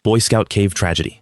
Boy Scout Cave Tragedy.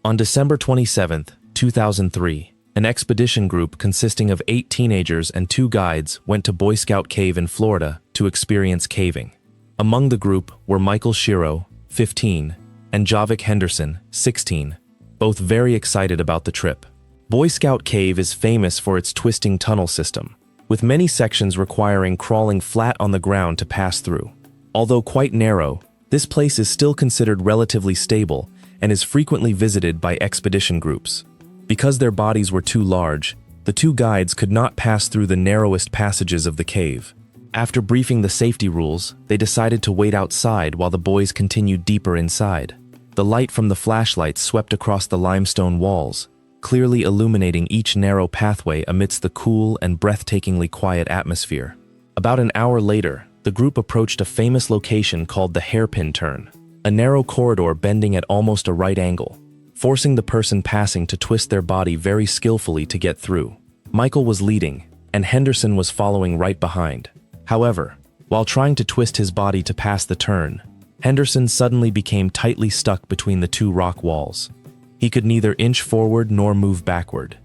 On December 27, 2003, an expedition group consisting of 8 teenagers and 2 guides went to Boy Scout Cave in Florida to experience caving. Among the group were Michael Shiro, 15, and Javik Henderson, 16, both very excited about the trip. Boy Scout Cave is famous for its twisting tunnel system, with many sections requiring crawling flat on the ground to pass through. Although quite narrow, this place is still considered relatively stable and is frequently visited by expedition groups. Because their bodies were too large, the 2 guides could not pass through the narrowest passages of the cave. After briefing the safety rules, they decided to wait outside while the boys continued deeper inside. The light from the flashlights swept across the limestone walls, clearly illuminating each narrow pathway amidst the cool and breathtakingly quiet atmosphere. About an hour later, the group approached a famous location called the Hairpin Turn, a narrow corridor bending at almost a right angle, forcing the person passing to twist their body very skillfully to get through. Michael was leading, and Henderson was following right behind. However, while trying to twist his body to pass the turn, Henderson suddenly became tightly stuck between the 2 rock walls. He could neither inch forward nor move backward.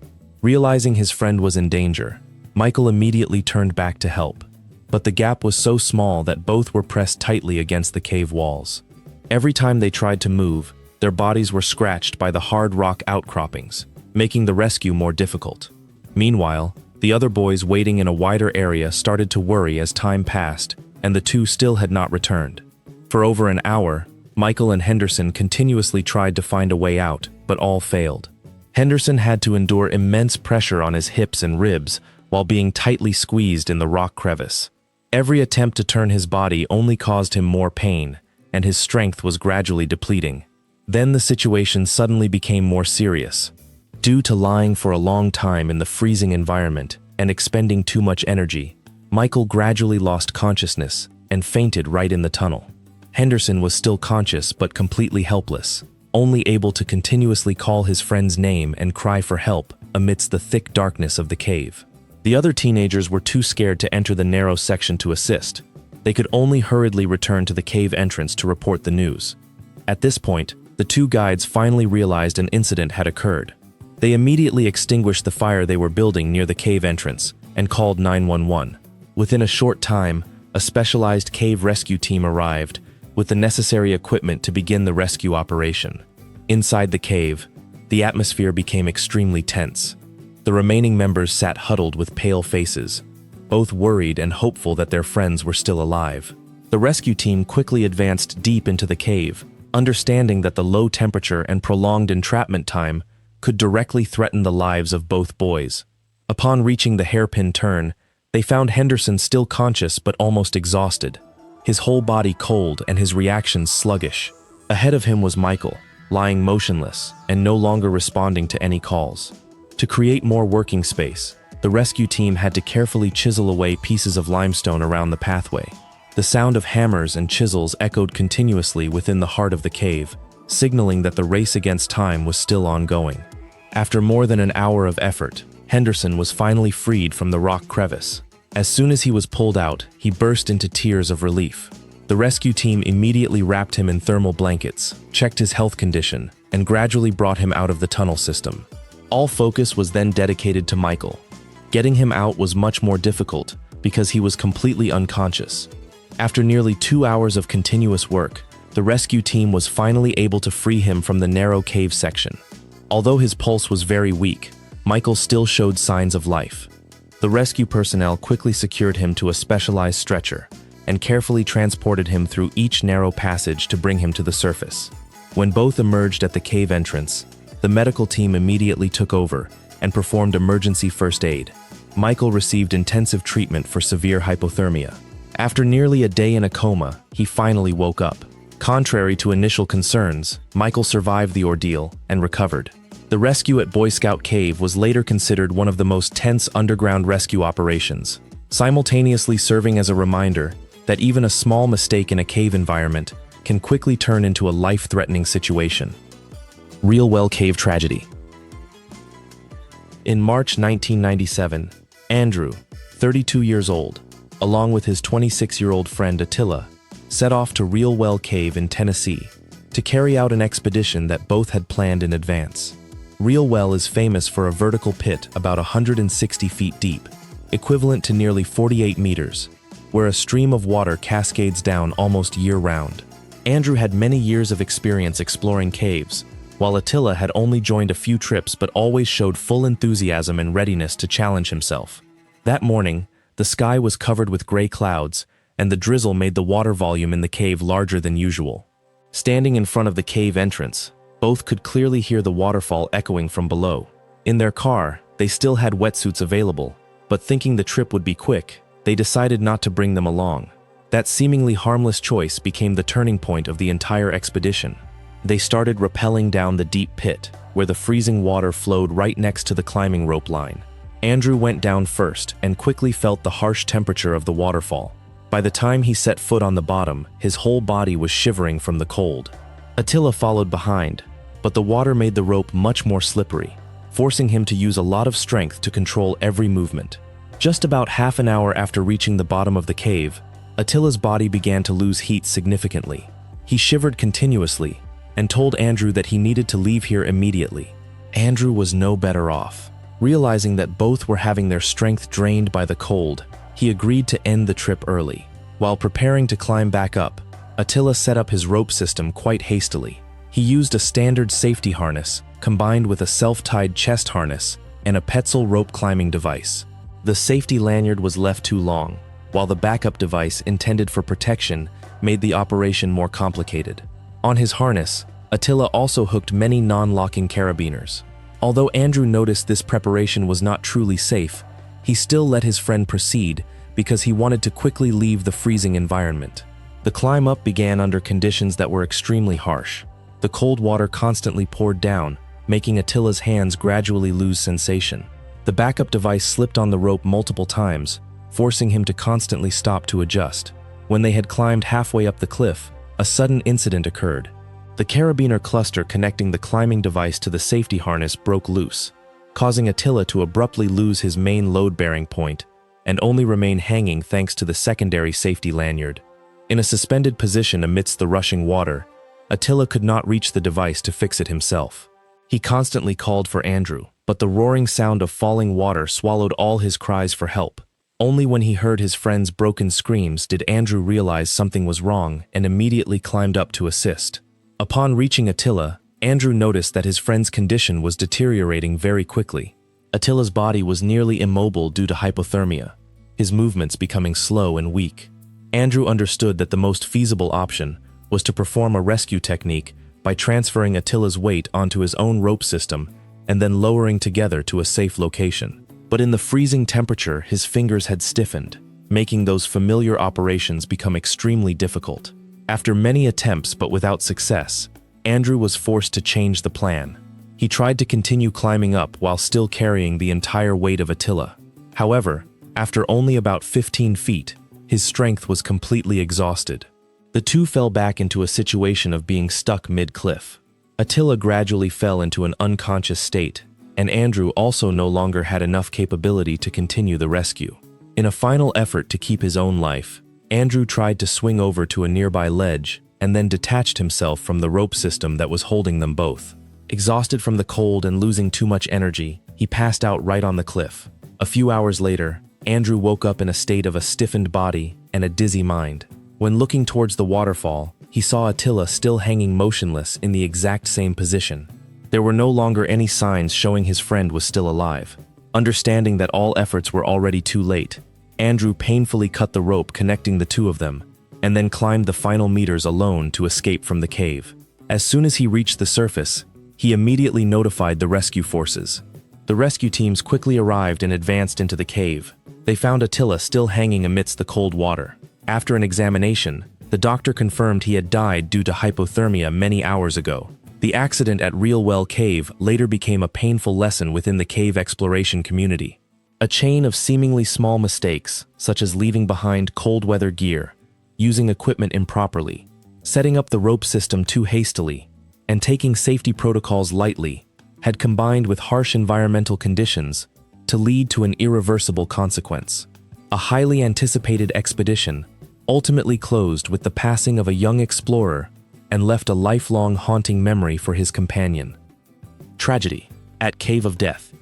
Realizing his friend was in danger, Michael immediately turned back to help. But the gap was so small that both were pressed tightly against the cave walls. Every time they tried to move, their bodies were scratched by the hard rock outcroppings, making the rescue more difficult. Meanwhile, the other boys waiting in a wider area started to worry as time passed, and the 2 still had not returned. For over an hour, Michael and Henderson continuously tried to find a way out, but all failed. Henderson had to endure immense pressure on his hips and ribs while being tightly squeezed in the rock crevice. Every attempt to turn his body only caused him more pain, and his strength was gradually depleting. Then the situation suddenly became more serious. Due to lying for a long time in the freezing environment and expending too much energy, Michael gradually lost consciousness and fainted right in the tunnel. Henderson was still conscious but completely helpless, only able to continuously call his friend's name and cry for help amidst the thick darkness of the cave. The other teenagers were too scared to enter the narrow section to assist. They could only hurriedly return to the cave entrance to report the news. At this point, the 2 guides finally realized an incident had occurred. They immediately extinguished the fire they were building near the cave entrance and called 911. Within a short time, a specialized cave rescue team arrived with the necessary equipment to begin the rescue operation. Inside the cave, the atmosphere became extremely tense. The remaining members sat huddled with pale faces, both worried and hopeful that their friends were still alive. The rescue team quickly advanced deep into the cave, understanding that the low temperature and prolonged entrapment time could directly threaten the lives of both boys. Upon reaching the Hairpin Turn, they found Henderson still conscious but almost exhausted, his whole body cold and his reactions sluggish. Ahead of him was Michael, lying motionless and no longer responding to any calls. To create more working space, the rescue team had to carefully chisel away pieces of limestone around the pathway. The sound of hammers and chisels echoed continuously within the heart of the cave, signaling that the race against time was still ongoing. After more than an hour of effort, Henderson was finally freed from the rock crevice. As soon as he was pulled out, he burst into tears of relief. The rescue team immediately wrapped him in thermal blankets, checked his health condition, and gradually brought him out of the tunnel system. All focus was then dedicated to Michael. Getting him out was much more difficult because he was completely unconscious. After nearly 2 hours of continuous work, the rescue team was finally able to free him from the narrow cave section. Although his pulse was very weak, Michael still showed signs of life. The rescue personnel quickly secured him to a specialized stretcher and carefully transported him through each narrow passage to bring him to the surface. When both emerged at the cave entrance, the medical team immediately took over and performed emergency first aid. Michael received intensive treatment for severe hypothermia. After nearly a day in a coma, he finally woke up. Contrary to initial concerns, Michael survived the ordeal and recovered. The rescue at Boy Scout Cave was later considered one of the most tense underground rescue operations, simultaneously serving as a reminder that even a small mistake in a cave environment can quickly turn into a life-threatening situation. Real Well Cave Tragedy. In March 1997, Andrew, 32 years old, along with his 26-year-old friend Attila, set off to Real Well Cave in Tennessee. to carry out an expedition that both had planned in advance. Real Well is famous for a vertical pit about 160 feet deep, equivalent to nearly 48 meters, where a stream of water cascades down almost year-round. Andrew had many years of experience exploring caves, while Attila had only joined a few trips but always showed full enthusiasm and readiness to challenge himself. That morning, the sky was covered with gray clouds, and the drizzle made the water volume in the cave larger than usual. Standing in front of the cave entrance, both could clearly hear the waterfall echoing from below. In their car, they still had wetsuits available, but thinking the trip would be quick, they decided not to bring them along. That seemingly harmless choice became the turning point of the entire expedition. They started rappelling down the deep pit, where the freezing water flowed right next to the climbing rope line. Andrew went down first and quickly felt the harsh temperature of the waterfall. By the time he set foot on the bottom, his whole body was shivering from the cold. Attila followed behind, but the water made the rope much more slippery, forcing him to use a lot of strength to control every movement. Just about half an hour after reaching the bottom of the cave, Attila's body began to lose heat significantly. He shivered continuously and told Andrew that he needed to leave here immediately. Andrew was no better off. Realizing that both were having their strength drained by the cold, he agreed to end the trip early. While preparing to climb back up, Attila set up his rope system quite hastily. He used a standard safety harness, combined with a self-tied chest harness and a Petzl rope climbing device. The safety lanyard was left too long, while the backup device intended for protection made the operation more complicated. On his harness, Attila also hooked many non-locking carabiners. Although Andrew noticed this preparation was not truly safe, he still let his friend proceed because he wanted to quickly leave the freezing environment. The climb up began under conditions that were extremely harsh. The cold water constantly poured down, making Attila's hands gradually lose sensation. The backup device slipped on the rope multiple times, forcing him to constantly stop to adjust. When they had climbed halfway up the cliff, a sudden incident occurred. The carabiner cluster connecting the climbing device to the safety harness broke loose, causing Attila to abruptly lose his main load-bearing point and only remain hanging thanks to the secondary safety lanyard. In a suspended position amidst the rushing water, Attila could not reach the device to fix it himself. He constantly called for Andrew, but the roaring sound of falling water swallowed all his cries for help. Only when he heard his friend's broken screams did Andrew realize something was wrong and immediately climbed up to assist. Upon reaching Attila, Andrew noticed that his friend's condition was deteriorating very quickly. Attila's body was nearly immobile due to hypothermia, his movements becoming slow and weak. Andrew understood that the most feasible option was to perform a rescue technique by transferring Attila's weight onto his own rope system and then lowering together to a safe location. But in the freezing temperature, his fingers had stiffened, making those familiar operations become extremely difficult. After many attempts but without success, Andrew was forced to change the plan. He tried to continue climbing up while still carrying the entire weight of Attila. However, after only about 15 feet, his strength was completely exhausted. The two fell back into a situation of being stuck mid-cliff. Attila gradually fell into an unconscious state, and Andrew also no longer had enough capability to continue the rescue. In a final effort to keep his own life, Andrew tried to swing over to a nearby ledge and then detached himself from the rope system that was holding them both. Exhausted from the cold and losing too much energy, he passed out right on the cliff. A few hours later, Andrew woke up in a state of a stiffened body and a dizzy mind. When looking towards the waterfall, he saw Attila still hanging motionless in the exact same position. There were no longer any signs showing his friend was still alive. Understanding that all efforts were already too late, Andrew painfully cut the rope connecting the two of them, and then climbed the final meters alone to escape from the cave. As soon as he reached the surface, he immediately notified the rescue forces. The rescue teams quickly arrived and advanced into the cave. They found Attila still hanging amidst the cold water. After an examination, the doctor confirmed he had died due to hypothermia many hours ago. The accident at Real Well Cave later became a painful lesson within the cave exploration community. A chain of seemingly small mistakes, such as leaving behind cold weather gear, using equipment improperly, setting up the rope system too hastily, and taking safety protocols lightly, had combined with harsh environmental conditions to lead to an irreversible consequence. A highly anticipated expedition ultimately closed with the passing of a young explorer and left a lifelong haunting memory for his companion. Tragedy at Cave of Death.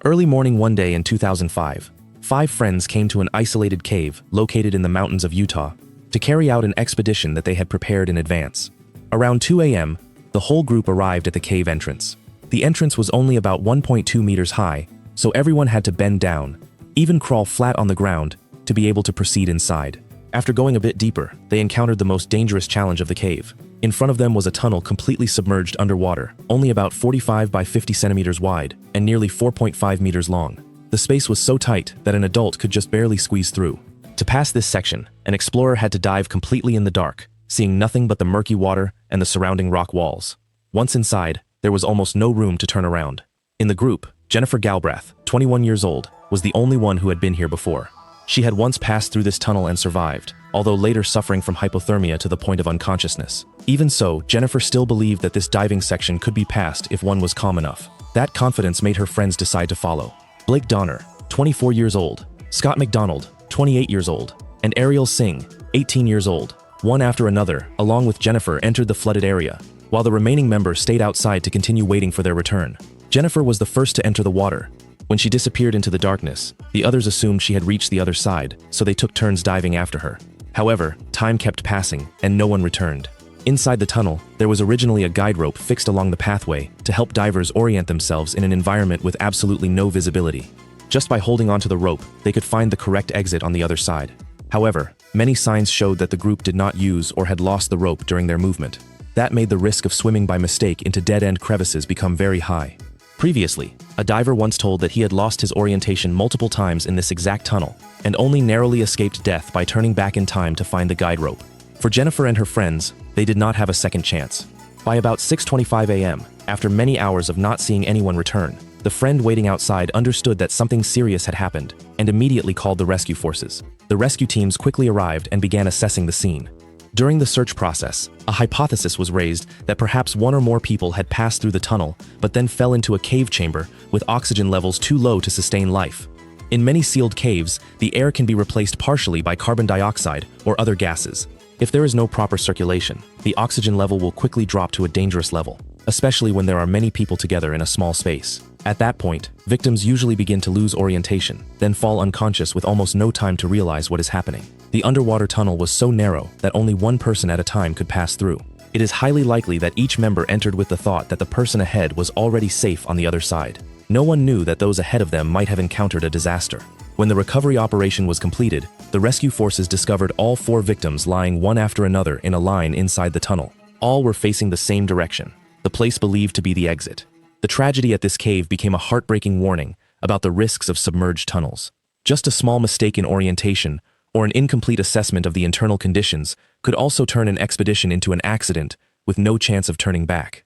Early morning one day in 2005, 5 friends came to an isolated cave located in the mountains of Utah to carry out an expedition that they had prepared in advance. Around 2 a.m., the whole group arrived at the cave entrance. The entrance was only about 1.2 meters high, so everyone had to bend down, even crawl flat on the ground, to be able to proceed inside. After going a bit deeper, they encountered the most dangerous challenge of the cave. In front of them was a tunnel completely submerged underwater, only about 45 by 50 centimeters wide and nearly 4.5 meters long. The space was so tight that an adult could just barely squeeze through. To pass this section, an explorer had to dive completely in the dark, seeing nothing but the murky water and the surrounding rock walls. Once inside, there was almost no room to turn around. In the group, Jennifer Galbraith, 21 years old, was the only one who had been here before. She had once passed through this tunnel and survived, although later suffering from hypothermia to the point of unconsciousness. Even so, Jennifer still believed that this diving section could be passed if one was calm enough. That confidence made her friends decide to follow. Blake Donner, 24 years old, Scott McDonald, 28 years old, and Ariel Singh, 18 years old, one after another, along with Jennifer, entered the flooded area, while the remaining members stayed outside to continue waiting for their return. Jennifer was the first to enter the water. When she disappeared into the darkness, the others assumed she had reached the other side, so they took turns diving after her. However, time kept passing, and no one returned. Inside the tunnel, there was originally a guide rope fixed along the pathway to help divers orient themselves in an environment with absolutely no visibility. Just by holding onto the rope, they could find the correct exit on the other side. However, many signs showed that the group did not use or had lost the rope during their movement. That made the risk of swimming by mistake into dead-end crevices become very high. Previously, a diver once told that he had lost his orientation multiple times in this exact tunnel and only narrowly escaped death by turning back in time to find the guide rope. For Jennifer and her friends, they did not have a second chance. By about 6:25 a.m., after many hours of not seeing anyone return, the friend waiting outside understood that something serious had happened and immediately called the rescue forces. The rescue teams quickly arrived and began assessing the scene. During the search process, a hypothesis was raised that perhaps one or more people had passed through the tunnel but then fell into a cave chamber with oxygen levels too low to sustain life. In many sealed caves, the air can be replaced partially by carbon dioxide or other gases. If there is no proper circulation, the oxygen level will quickly drop to a dangerous level, especially when there are many people together in a small space. At that point, victims usually begin to lose orientation, then fall unconscious with almost no time to realize what is happening. The underwater tunnel was so narrow that only one person at a time could pass through. It is highly likely that each member entered with the thought that the person ahead was already safe on the other side. No one knew that those ahead of them might have encountered a disaster. When the recovery operation was completed, the rescue forces discovered all 4 victims lying one after another in a line inside the tunnel. All were facing the same direction, the place believed to be the exit. The tragedy at this cave became a heartbreaking warning about the risks of submerged tunnels. Just a small mistake in orientation or an incomplete assessment of the internal conditions could also turn an expedition into an accident with no chance of turning back.